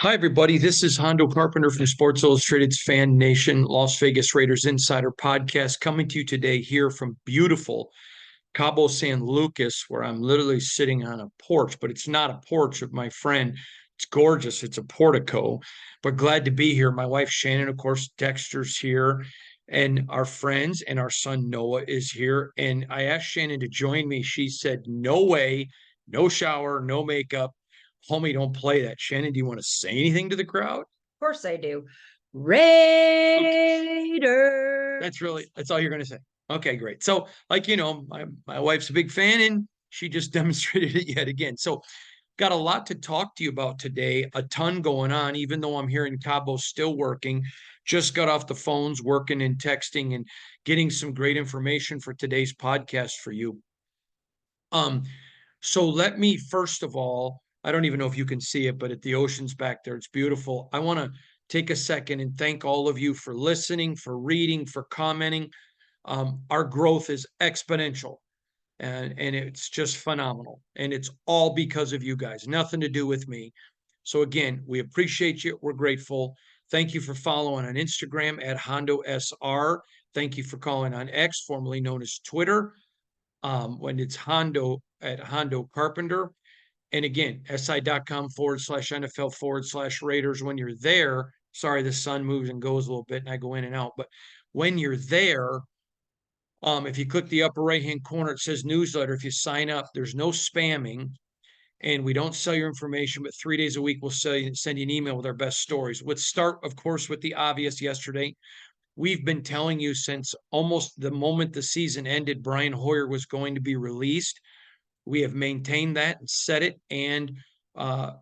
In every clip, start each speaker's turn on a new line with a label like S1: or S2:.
S1: Hi, everybody. This is Hondo Carpenter from Sports Illustrated's Fan Nation Las Vegas Raiders Insider Podcast, coming to you today here from beautiful Cabo San Lucas, where I'm literally sitting on a porch, but it's not a porch of my friend. It's gorgeous. It's a portico, but glad to be here. My wife Shannon, of course, Dexter's here, and our friends and our son Noah is here. And I asked Shannon to join me. She said, "No way, no shower, no makeup. Homie, don't play that." Shannon, do you want to say anything to the crowd?
S2: Of course I do.
S1: Okay.
S2: Raiders.
S1: That's all you're going to say. Okay, great. So, my wife's a big fan and she just demonstrated it yet again. So, got a lot to talk to you about today, a ton going on, even though I'm here in Cabo still working. Just got off the phones working and texting and getting some great information for today's podcast for you. Um, so let me first of all, I don't even know if you can see it, but at the ocean's back there, it's beautiful. I want to take a second and thank all of you for listening, for reading, for commenting. Our growth is exponential and it's just phenomenal. And it's all because of you guys, nothing to do with me. So again, we appreciate you. We're grateful. Thank you for following on Instagram at Hondo SR. Thank you for calling on X, formerly known as Twitter, when it's Hondo at Hondo Carpenter. And again, si.com/NFL/Raiders. When you're there, sorry, the sun moves and goes a little bit and I go in and out, but when you're there, if you click the upper right hand corner, it says newsletter. If you sign up, there's no spamming and we don't sell your information, but 3 days a week we'll send you an email with our best stories. Let's start, of course, with the obvious yesterday. We've been telling you since almost the moment the season ended, Brian Hoyer was going to be released. We have maintained that and said it. And uh,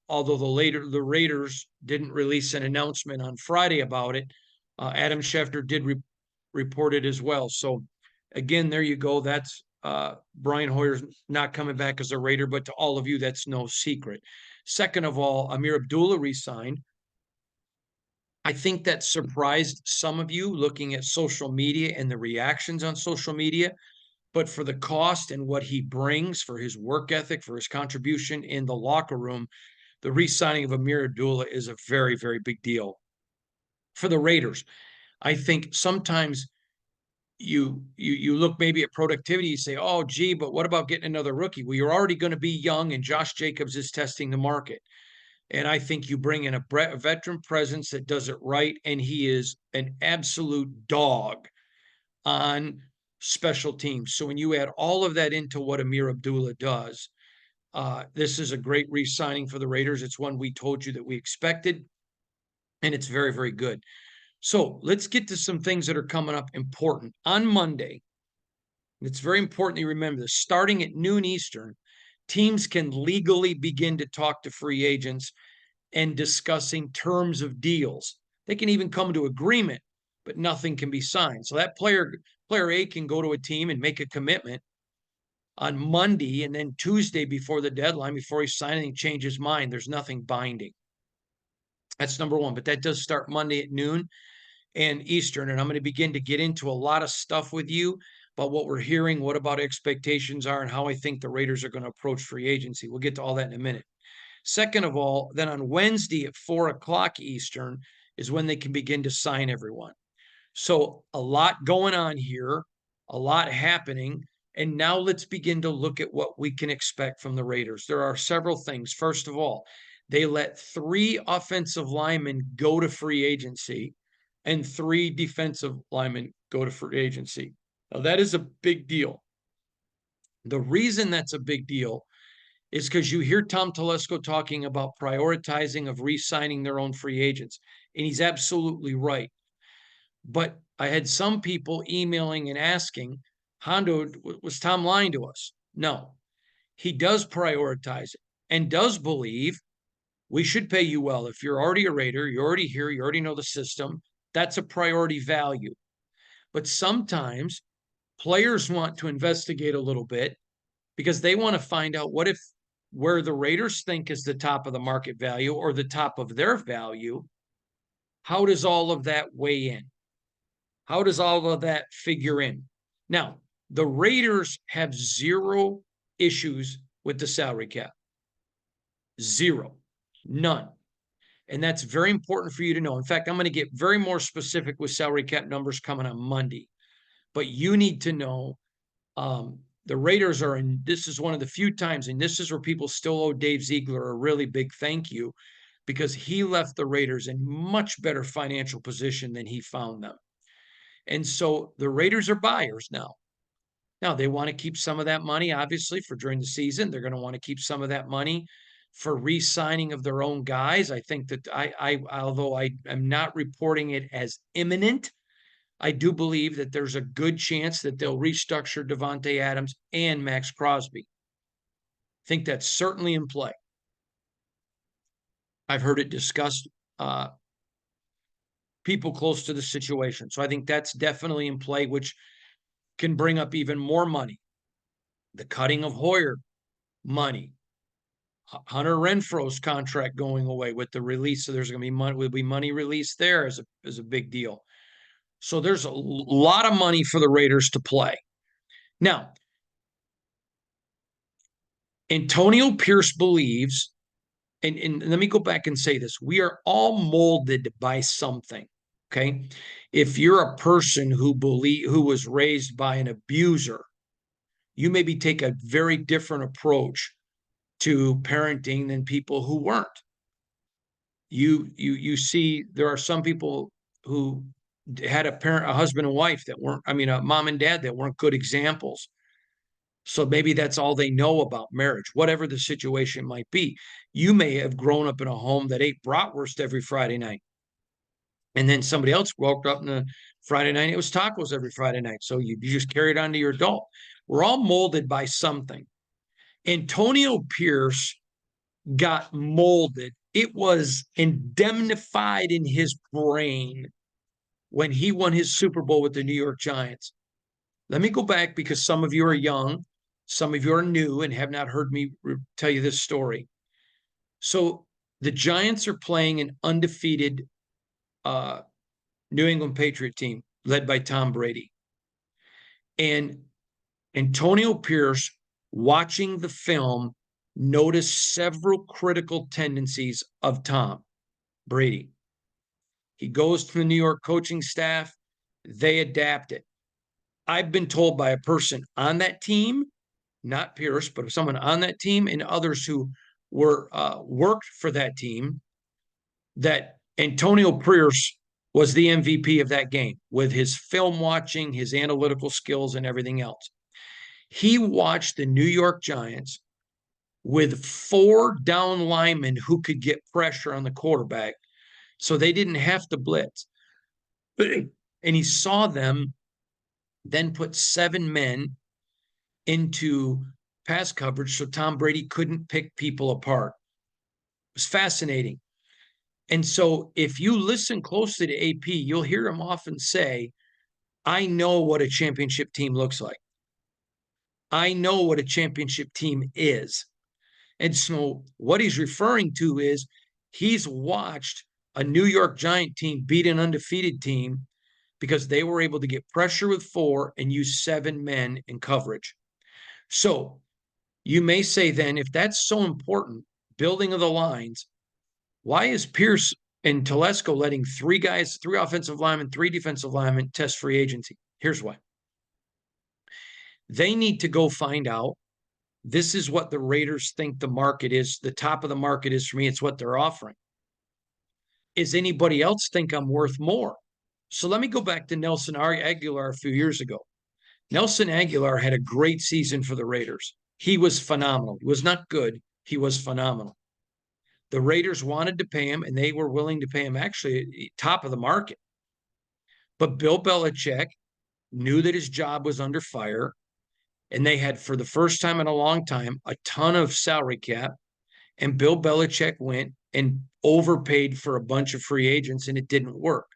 S1: although the Raiders didn't release an announcement on Friday about it, Adam Schefter did report it as well. So again, there you go. That's Brian Hoyer's not coming back as a Raider, but to all of you, that's no secret. Second of all, Amir Abdullah resigned. I think that surprised some of you looking at social media and the reactions on social media. But for the cost and what he brings, for his work ethic, for his contribution in the locker room, the re-signing of Amir Abdullah is a very, very big deal. For the Raiders, I think sometimes you look maybe at productivity, you say, oh, gee, but what about getting another rookie? Well, you're already going to be young, and Josh Jacobs is testing the market. And I think you bring in a veteran presence that does it right, and he is an absolute dog on special teams. So when you add all of that into what Amir Abdullah does, this is a great re-signing for the Raiders. It's one we told you that we expected, and it's very, very good. So let's get to some things that are coming up important. On Monday, it's very important you remember this, starting at noon Eastern, teams can legally begin to talk to free agents and discussing terms of deals. They can even come to agreement, but nothing can be signed. So that player A can go to a team and make a commitment on Monday, and then Tuesday before the deadline, before he's signing, change his mind. There's nothing binding. That's number one. But that does start Monday at noon and Eastern. And I'm going to begin to get into a lot of stuff with you about what we're hearing, what about expectations are, and how I think the Raiders are going to approach free agency. We'll get to all that in a minute. Second of all, then on Wednesday at 4 o'clock Eastern is when they can begin to sign everyone. So a lot going on here, a lot happening. And now let's begin to look at what we can expect from the Raiders. There are several things. First of all, they let 3 offensive linemen go to free agency and 3 defensive linemen go to free agency. Now, that is a big deal. The reason that's a big deal is because you hear Tom Telesco talking about prioritizing of re-signing their own free agents, and he's absolutely right. But I had some people emailing and asking, Hondo, was Tom lying to us? No, he does prioritize it and does believe we should pay you well. If you're already a Raider, you're already here, you already know the system, that's a priority value. But sometimes players want to investigate a little bit because they want to find out what if where the Raiders think is the top of the market value or the top of their value, how does all of that weigh in? How does all of that figure in? Now, the Raiders have zero issues with the salary cap. Zero. None. And that's very important for you to know. In fact, I'm going to get very more specific with salary cap numbers coming on Monday. But you need to know the Raiders are in, this is one of the few times, and this is where people still owe Dave Ziegler a really big thank you, because he left the Raiders in much better financial position than he found them. And so the Raiders are buyers now. Now, they want to keep some of that money, obviously, for during the season. They're going to want to keep some of that money for re-signing of their own guys. I think that although I am not reporting it as imminent, I do believe that there's a good chance that they'll restructure Devontae Adams and Max Crosby. I think that's certainly in play. I've heard it discussed, people close to the situation. So I think that's definitely in play, which can bring up even more money. The cutting of Hoyer, money. Hunter Renfro's contract going away with the release. So there's going to be money, will be money released there as a big deal. So there's a lot of money for the Raiders to play. Now, Antonio Pierce believes, and let me go back and say this, we are all molded by something. Okay. If you're a person who was raised by an abuser, you maybe take a very different approach to parenting than people who weren't. You see, there are some people who had a husband and wife that weren't, a mom and dad that weren't good examples. So maybe that's all they know about marriage, whatever the situation might be. You may have grown up in a home that ate bratwurst every Friday night. And then somebody else woke up on a Friday night, it was tacos every Friday night. So you just carry it on to your adult. We're all molded by something. Antonio Pierce got molded. It was indemnified in his brain when he won his Super Bowl with the New York Giants. Let me go back, because some of you are young, some of you are new and have not heard me tell you this story. So the Giants are playing an undefeated New England Patriot team led by Tom Brady. And Antonio Pierce, watching the film, noticed several critical tendencies of Tom Brady. He goes to the New York coaching staff. They adapt it. I've been told by a person on that team, not Pierce, but someone on that team and others who were worked for that team, that Antonio Pierce was the MVP of that game with his film watching, his analytical skills, and everything else. He watched the New York Giants with 4 down linemen who could get pressure on the quarterback, so they didn't have to blitz. And he saw them then put 7 men into pass coverage so Tom Brady couldn't pick people apart. It was fascinating. And so if you listen closely to AP, you'll hear him often say, I know what a championship team looks like. I know what a championship team is. And so what he's referring to is he's watched a New York Giant team beat an undefeated team because they were able to get pressure with 4 and use 7 men in coverage. So you may say then, if that's so important, building of the lines, why is Pierce and Telesco letting 3 guys, 3 offensive linemen, 3 defensive linemen test free agency? Here's why. They need to go find out. This is what the Raiders think the market is. The top of the market is for me. It's what they're offering. Is anybody else think I'm worth more? So let me go back to Nelson Aguilar a few years ago. Nelson Aguilar had a great season for the Raiders. He was phenomenal. He was not good. He was phenomenal. The Raiders wanted to pay him, and they were willing to pay him actually top of the market. But Bill Belichick knew that his job was under fire, and they had, for the first time in a long time, a ton of salary cap. And Bill Belichick went and overpaid for a bunch of free agents, and it didn't work.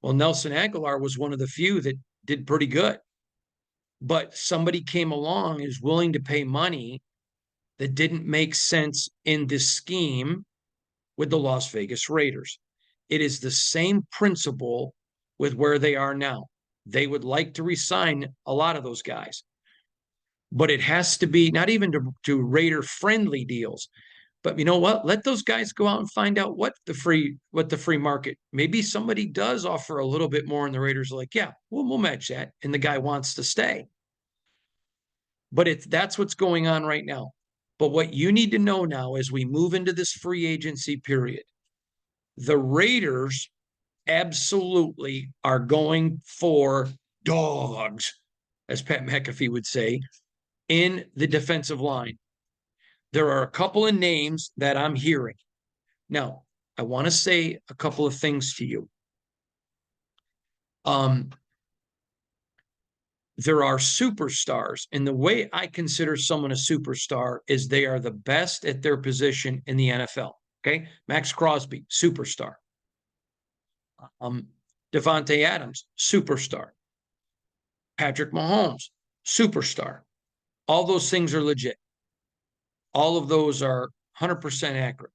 S1: Well, Nelson Aguilar was one of the few that did pretty good. But somebody came along and is willing to pay money that didn't make sense in this scheme with the Las Vegas Raiders. It is the same principle with where they are now. They would like to re-sign a lot of those guys, but it has to be not even to Raider friendly deals, But you know what? Let those guys go out and find out what the free market. Maybe somebody does offer a little bit more, and the Raiders are like, yeah, we'll match that, and the guy wants to stay. But that's what's going on right now. But what you need to know now as we move into this free agency period, the Raiders absolutely are going for dogs, as Pat McAfee would say, in the defensive line. There are a couple of names that I'm hearing. Now, I want to say a couple of things to you. There are superstars, and the way I consider someone a superstar is they are the best at their position in the NFL. Okay, Max Crosby, superstar. Devontae Adams, superstar. Patrick Mahomes, superstar. All those things are legit. All of those are 100% accurate.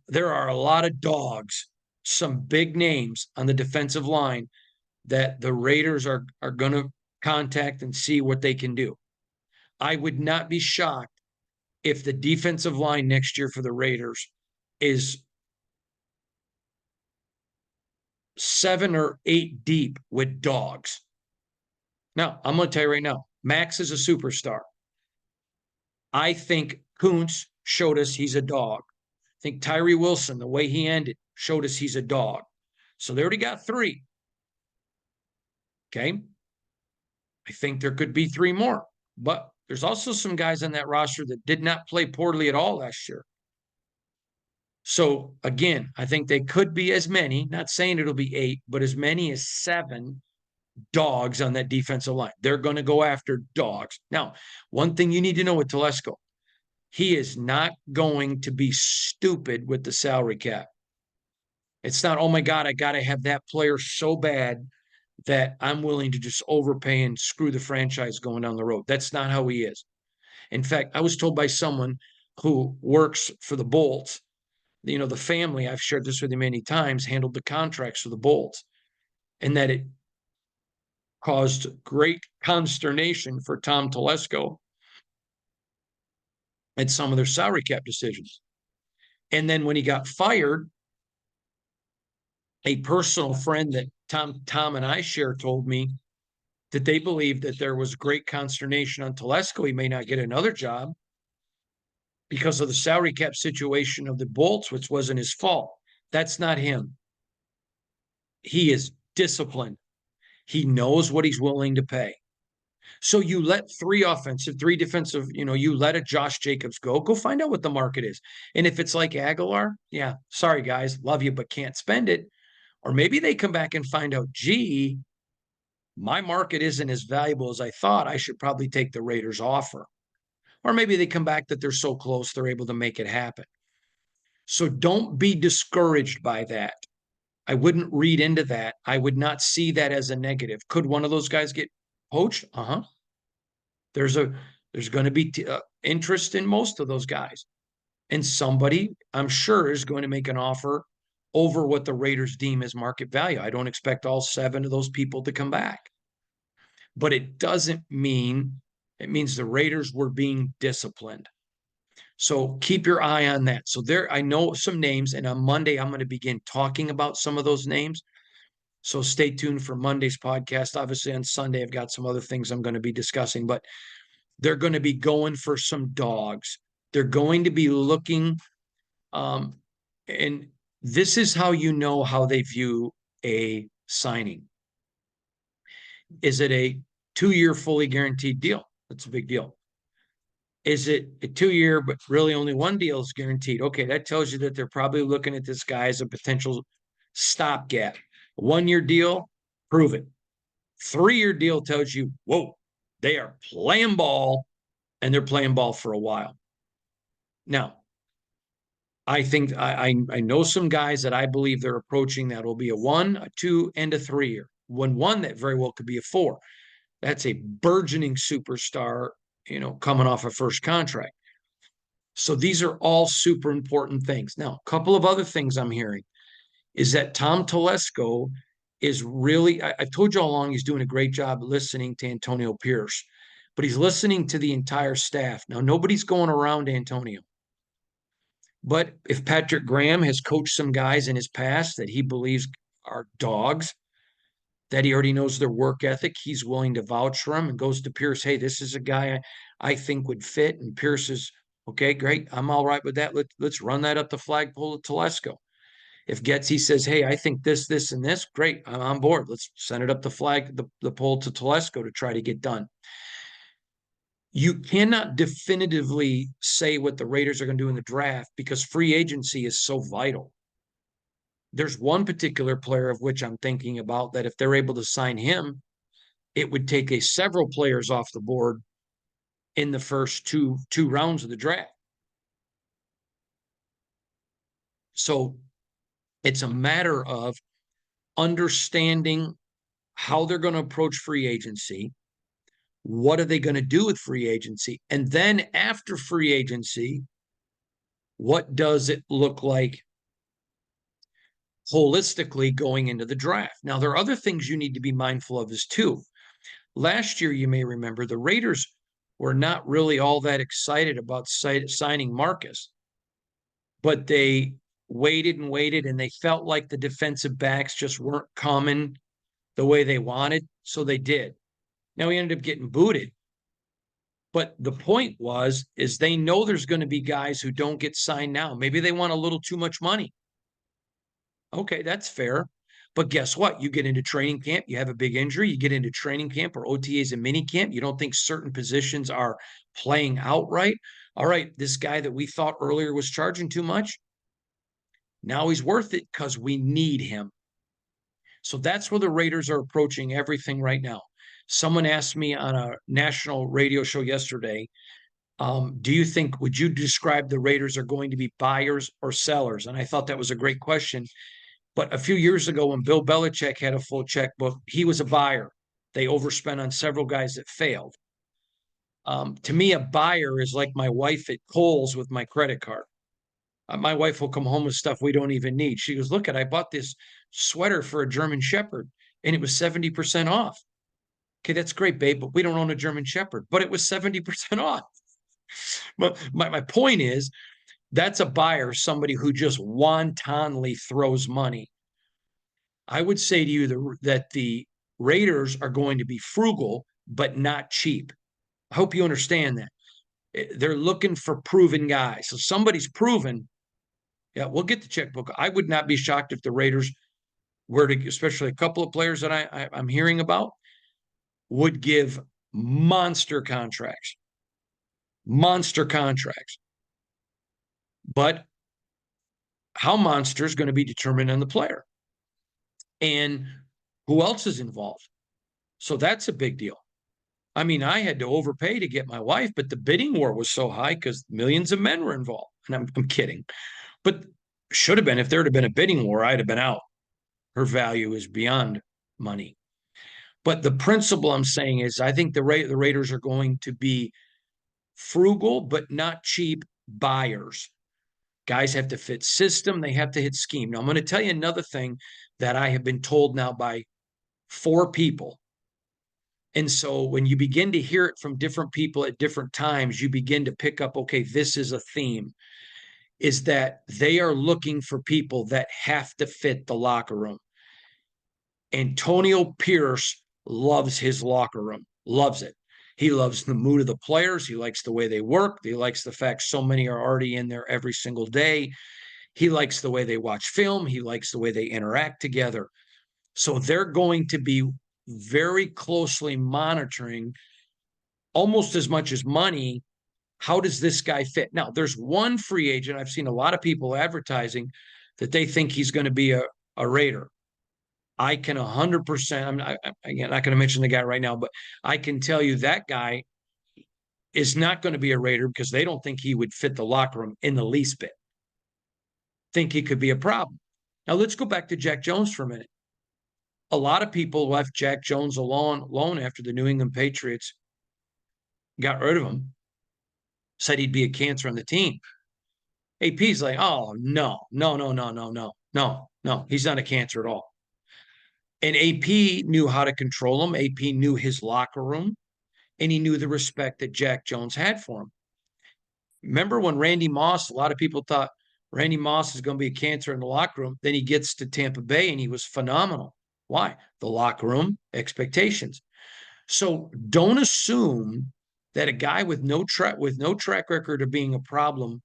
S1: There are a lot of dogs, some big names on the defensive line that the Raiders are going to contact and see what they can do. I would not be shocked if the defensive line next year for the Raiders is 7 or 8 deep with dogs. Now, I'm going to tell you right now, Max is a superstar. I think Kuntz showed us he's a dog. I think Tyree Wilson, the way he ended, showed us he's a dog. So they already got 3. Okay. I think there could be 3 more, but there's also some guys on that roster that did not play poorly at all last year. So again, I think they could be as many, not saying it'll be 8, but as many as 7 dogs on that defensive line. They're going to go after dogs. Now, one thing you need to know with Telesco, he is not going to be stupid with the salary cap. It's not, oh my God, I got to have that player so bad that I'm willing to just overpay and screw the franchise going down the road. That's not how he is. In fact, I was told by someone who works for the Bolts, you know, the family, I've shared this with you many times, handled the contracts for the Bolts, and that it caused great consternation for Tom Telesco at some of their salary cap decisions. And then when he got fired, a personal friend that Tom and I share told me that they believed that there was great consternation on Telesco. He may not get another job because of the salary cap situation of the Bolts, which wasn't his fault. That's not him. He is disciplined. He knows what he's willing to pay. So you let 3 offensive, 3 defensive, you let a Josh Jacobs go find out what the market is. And if it's like Aguilar, yeah, sorry guys, love you, but can't spend it. Or maybe they come back and find out, gee, my market isn't as valuable as I thought. I should probably take the Raiders offer. Or maybe they come back that they're so close, they're able to make it happen. So don't be discouraged by that. I wouldn't read into that. I would not see that as a negative. Could one of those guys get poached? There's going to be interest in most of those guys. And somebody, I'm sure, is going to make an offer over what the Raiders deem as market value. I don't expect all 7 of those people to come back. But it doesn't mean, it means the Raiders were being disciplined. So keep your eye on that. So there, I know some names, and on Monday, I'm going to begin talking about some of those names. So stay tuned for Monday's podcast. Obviously, on Sunday, I've got some other things I'm going to be discussing, but they're going to be going for some dogs. They're going to be looking, and this is how you know how they view a signing. Is it a 2-year fully guaranteed deal? That's a big deal. Is it a 2-year, but really only 1 deal is guaranteed? Okay, that tells you that they're probably looking at this guy as a potential stopgap. 1-year deal, prove it. 3-year deal tells you, whoa, they are playing ball, and they're playing ball for a while. Now, I think I know some guys that I believe they're approaching that will be a 1, a 2, and a 3-year. One that very well could be a 4. That's a burgeoning superstar, coming off a first contract. So these are all super important things. Now, a couple of other things I'm hearing is that Tom Telesco is really, I've told you all along, he's doing a great job listening to Antonio Pierce. but he's listening to the entire staff. Now, nobody's going around Antonio. But if Patrick Graham has coached some guys in his past that he believes are dogs, that he already knows their work ethic, he's willing to vouch for him and goes to Pierce, hey, this is a guy I think would fit. And Pierce is, okay, great. I'm all right with that. Let's run that up the flagpole at Telesco. If Getsy says, hey, I think this, and this, great, I'm on board. Let's send it up the pole to Telesco to try to get done. You cannot definitively say what the Raiders are going to do in the draft because free agency is so vital. There's one particular player of which I'm thinking about that if they're able to sign him, it would take several players off the board in the first two rounds of the draft. So it's a matter of understanding how they're going to approach free agency. What are they going to do with free agency? And then after free agency, what does it look like holistically going into the draft? Now, there are other things you need to be mindful of as too. Last year, you may remember, the Raiders were not really all that excited about signing Marcus, but they waited and waited, and they felt like the defensive backs just weren't coming the way they wanted, so they did. Now he ended up getting booted. But the point is they know there's going to be guys who don't get signed now. Maybe they want a little too much money. Okay, that's fair. But guess what? You get into training camp, you have a big injury, you get into training camp or OTAs and mini camp, you don't think certain positions are playing out right. All right, this guy that we thought earlier was charging too much, now he's worth it because we need him. So that's where the Raiders are approaching everything right now. Someone asked me on a national radio show yesterday, would you describe the Raiders are going to be buyers or sellers? And I thought that was a great question. But a few years ago, when Bill Belichick had a full checkbook, he was a buyer. They overspent on several guys that failed. To me, a buyer is like my wife at Kohl's with my credit card. My wife will come home with stuff we don't even need. She goes, look, I bought this sweater for a German Shepherd, and it was 70% off. Okay, that's great, babe, but we don't own a German Shepherd. But it was 70% off. But my point is, that's a buyer, somebody who just wantonly throws money. I would say to you that the Raiders are going to be frugal, but not cheap. I hope you understand that. They're looking for proven guys. So somebody's proven, yeah, we'll get the checkbook. I would not be shocked if the Raiders were to, especially a couple of players that I'm hearing about, would give monster contracts. Monster contracts. But how monster is going to be determined on the player. And who else is involved? So that's a big deal. I mean, I had to overpay to get my wife, but the bidding war was so high because millions of men were involved. And I'm kidding. But should have been, if there had been a bidding war, I'd have been out. Her value is beyond money. But the principle I'm saying is I think the Raiders are going to be frugal, but not cheap buyers. Guys have to fit system. They have to hit scheme. Now, I'm going to tell you another thing that I have been told now by 4 people. And so when you begin to hear it from different people at different times, you begin to pick up, okay, this is a theme, is that they are looking for people that have to fit the locker room. Antonio Pierce loves his locker room, loves it. He loves the mood of the players. He likes the way they work. He likes the fact so many are already in there every single day. He likes the way they watch film. He likes the way they interact together. So they're going to be very closely monitoring, almost as much as money, how does this guy fit? Now, there's one free agent. I've seen a lot of people advertising that they think he's going to be a Raider. I can 100%, I'm not going to mention the guy right now, but I can tell you that guy is not going to be a Raider because they don't think he would fit the locker room in the least bit. Think he could be a problem. Now, let's go back to Jack Jones for a minute. A lot of people left Jack Jones alone after the New England Patriots got rid of him, said he'd be a cancer on the team. AP's like, oh, no. He's not a cancer at all. And AP knew how to control him. AP knew his locker room. and he knew the respect that Jack Jones had for him. Remember when Randy Moss, a lot of people thought Randy Moss is going to be a cancer in the locker room. Then he gets to Tampa Bay and he was phenomenal. Why? The locker room expectations. So don't assume that a guy with no track record of being a problem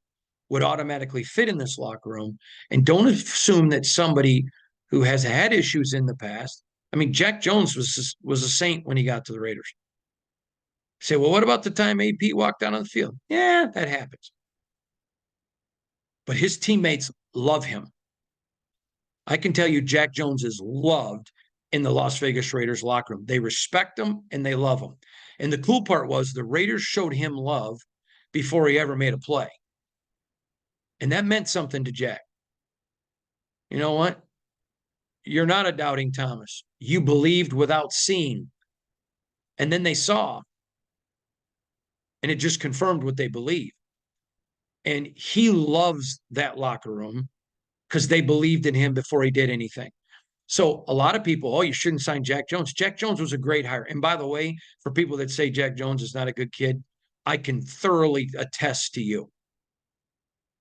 S1: would automatically fit in this locker room. And don't assume that somebody who has had issues in the past. I mean, Jack Jones was a saint when he got to the Raiders. Say, well, what about the time AP walked out on the field? Yeah, that happens. But his teammates love him. I can tell you Jack Jones is loved in the Las Vegas Raiders locker room. They respect him and they love him. And the cool part was the Raiders showed him love before he ever made a play. And that meant something to Jack. You know what? You're not a doubting Thomas. You believed without seeing. And then they saw, and it just confirmed what they believed. And he loves that locker room because they believed in him before he did anything. So a lot of people, oh, you shouldn't sign Jack Jones. Jack Jones was a great hire. And by the way, for people that say Jack Jones is not a good kid, I can thoroughly attest to you.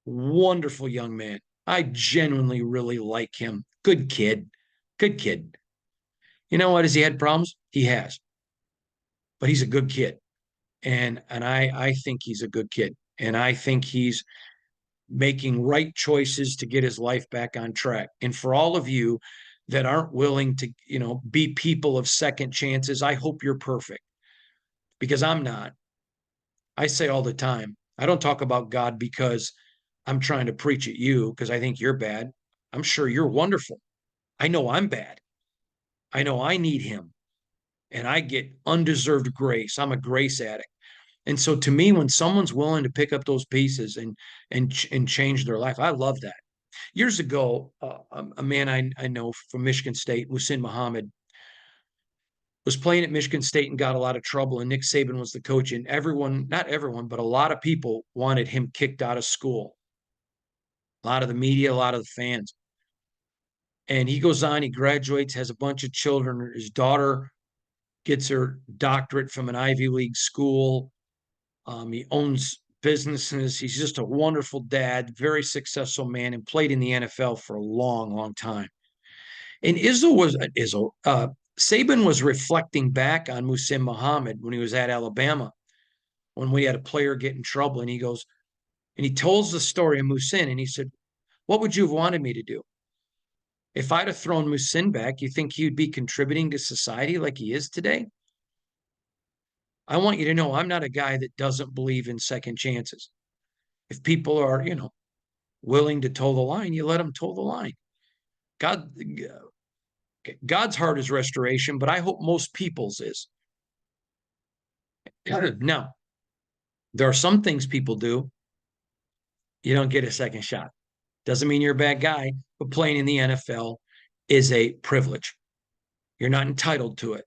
S1: Wonderful young man. I genuinely really like him. Good kid. Good kid. You know what? Has he had problems? He has. But he's a good kid. And I think he's a good kid. And I think he's making right choices to get his life back on track. And for all of you that aren't willing to, be people of second chances, I hope you're perfect because I'm not. I say all the time, I don't talk about God because I'm trying to preach at you because I think you're bad. I'm sure you're wonderful. I know I'm bad. I know I need him and I get undeserved grace. I'm a grace addict. And so to me, when someone's willing to pick up those pieces and change their life, I love that. Years ago, a man I know from Michigan State, Muhsin Muhammad, was playing at Michigan State and got a lot of trouble. And Nick Saban was the coach. And everyone, not everyone, but a lot of people wanted him kicked out of school. A lot of the media, a lot of the fans. And he goes on, he graduates, has a bunch of children. His daughter gets her doctorate from an Ivy League school. He owns businesses. He's just a wonderful dad, very successful man, and played in the NFL for a long, long time. And Saban was reflecting back on Muhsin Muhammad when he was at Alabama, when we had a player get in trouble, and he goes, and he tells the story of Muhsin, and he said, "What would you have wanted me to do? If I'd have thrown Muhsin back, you think he would be contributing to society like he is today? I want you to know I'm not a guy that doesn't believe in second chances. If people are, willing to toe the line, you let them toe the line. God's heart is restoration, but I hope most people's is. Now, there are some things people do. You don't get a second shot. Doesn't mean you're a bad guy, but playing in the NFL is a privilege. You're not entitled to it.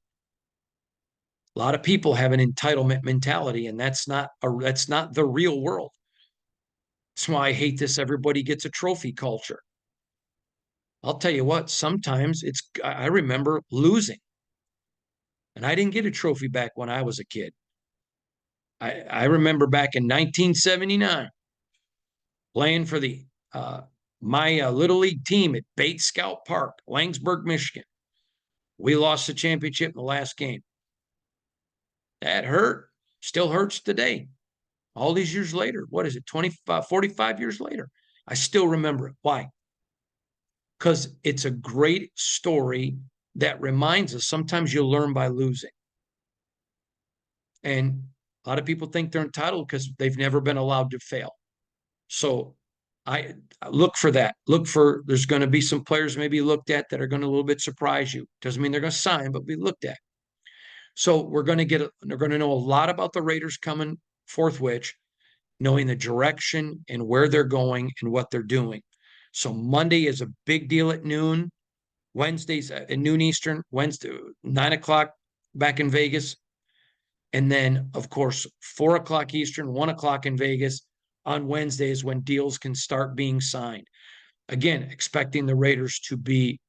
S1: A lot of people have an entitlement mentality, and that's not the real world. That's why I hate this everybody gets a trophy culture. I'll tell you what, sometimes I remember losing. And I didn't get a trophy back when I was a kid. I remember back in 1979 playing for my little league team at Bates Scout Park, Langsburg, Michigan. We lost the championship in the last game. That hurt. Still hurts today. All these years later, what is it, 25, 45 years later? I still remember it. Why? Because it's a great story that reminds us sometimes you learn by losing. And a lot of people think they're entitled because they've never been allowed to fail. So I look for that. There's going to be some players maybe looked at that are going to a little bit surprise you. Doesn't mean they're going to sign, but be looked at. So they're going to know a lot about the Raiders coming forth, which knowing the direction and where they're going and what they're doing. So Monday is a big deal at noon. Wednesdays at noon Eastern, Wednesday, 9:00 back in Vegas. And then, of course, 4:00 Eastern, 1:00 in Vegas on Wednesdays when deals can start being signed. Again, expecting the Raiders to be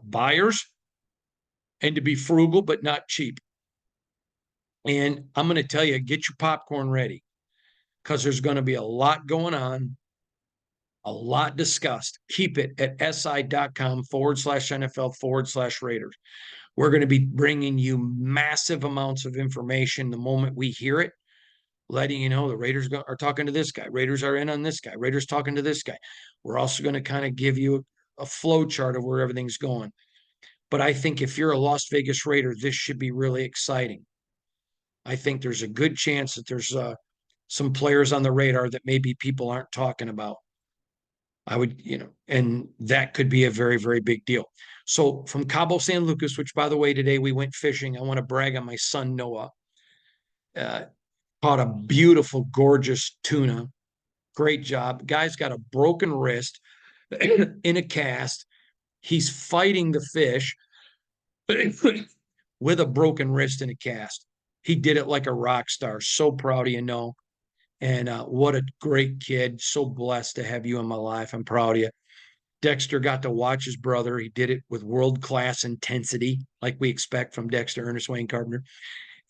S1: buyers and to be frugal, but not cheap. And I'm going to tell you, get your popcorn ready because there's going to be a lot going on, a lot discussed. Keep it at si.com/NFL/Raiders. We're going to be bringing you massive amounts of information the moment we hear it, letting you know the Raiders are talking to this guy. Raiders are in on this guy. Raiders talking to this guy. We're also going to kind of give you a flow chart of where everything's going. But I think if you're a Las Vegas Raider, this should be really exciting. I think there's a good chance that there's some players on the radar that maybe people aren't talking about. I would, and that could be a very, very big deal. So from Cabo San Lucas, which by the way, today we went fishing. I want to brag on my son, Noah. Uh, Caught a beautiful, gorgeous tuna. Great job. Guy's got a broken wrist in a cast. He's fighting the fish with a broken wrist in a cast. He did it like a rock star. So proud of you. And what a great kid. So blessed to have you in my life. I'm proud of you. Dexter got to watch his brother. He did it with world-class intensity, like we expect from Dexter Ernest Wayne Carpenter.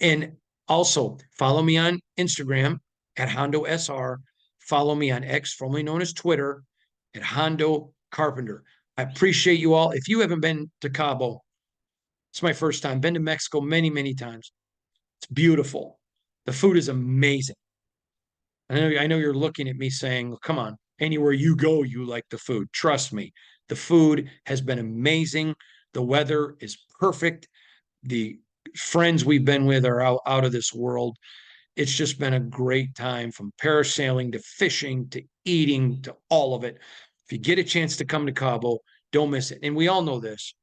S1: And also follow me on Instagram at Hondo SR. Follow me on X, formerly known as Twitter, at Hondo Carpenter. I appreciate you all. If you haven't been to Cabo, it's my first time. Been to Mexico many, many times. It's beautiful. The food is amazing. I know you're looking at me saying, come on, anywhere you go, you like the food. Trust me, the food has been amazing. The weather is perfect. The friends we've been with are out of this world. It's just been a great time, from parasailing to fishing to eating to all of it. If you get a chance to come to Cabo, don't miss it. And we all know this.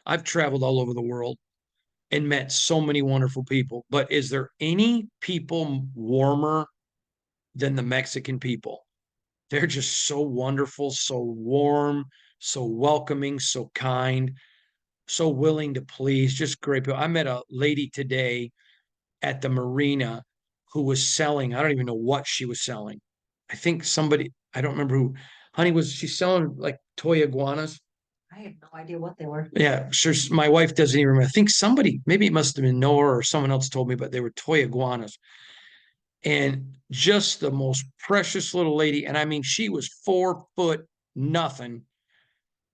S1: I've traveled all over the world and met so many wonderful people, but is there any people warmer than the Mexican people? They're just so wonderful, so warm, so welcoming, so kind, so willing to please, just great people. I met a lady today at the marina who was selling, I don't even know what she was selling. I think somebody, I don't remember who, honey, was she selling like toy iguanas?
S2: I have no idea what they were.
S1: Yeah, sure. My wife doesn't even remember. I think somebody, maybe it must have been Noah or someone else told me, but they were toy iguanas. And just the most precious little lady. And I mean, she was 4 foot nothing.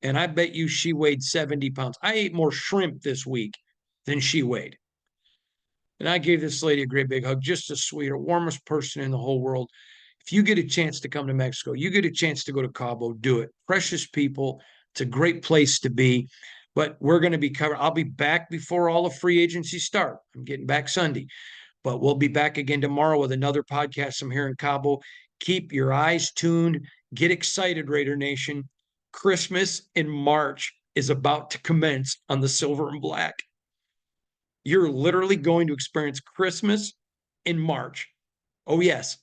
S1: And I bet you she weighed 70 pounds. I ate more shrimp this week than she weighed. And I gave this lady a great big hug, just a sweeter, warmest person in the whole world. If you get a chance to come to Mexico, you get a chance to go to Cabo, do it. Precious people. It's a great place to be. But we're going to be covered. I'll be back before all the free agency start. I'm getting back Sunday. But we'll be back again tomorrow with another podcast from here in Cabo. Keep your eyes tuned. Get excited, Raider Nation. Christmas in March is about to commence on the Silver and Black. You're literally going to experience Christmas in March. Oh, yes.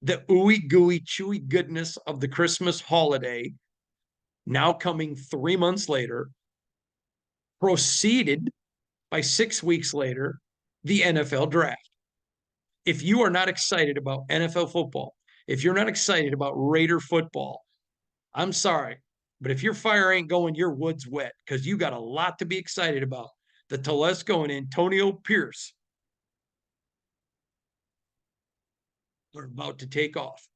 S1: The ooey gooey chewy goodness of the Christmas holiday, now coming 3 months later, proceeded by 6 weeks later, the NFL draft. If you are not excited about NFL football, if you're not excited about Raider football, I'm sorry. But if your fire ain't going, your wood's wet, because you got a lot to be excited about. The Telesco and Antonio Pierce are about to take off.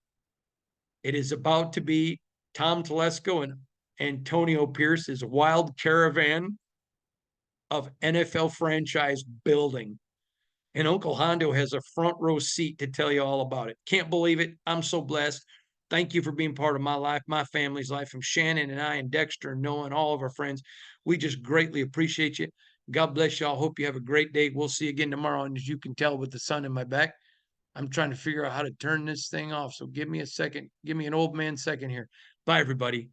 S1: It is about to be Tom Telesco and Antonio Pierce's wild caravan of NFL franchise building. And Uncle Hondo has a front row seat to tell you all about it. Can't believe it. I'm so blessed. Thank you for being part of my life, my family's life. From Shannon and I and Dexter and Noah and all of our friends, we just greatly appreciate you. God bless y'all. Hope you have a great day. We'll see you again tomorrow. And as you can tell with the sun in my back, I'm trying to figure out how to turn this thing off. So give me a second. Give me an old man second here. Bye, everybody.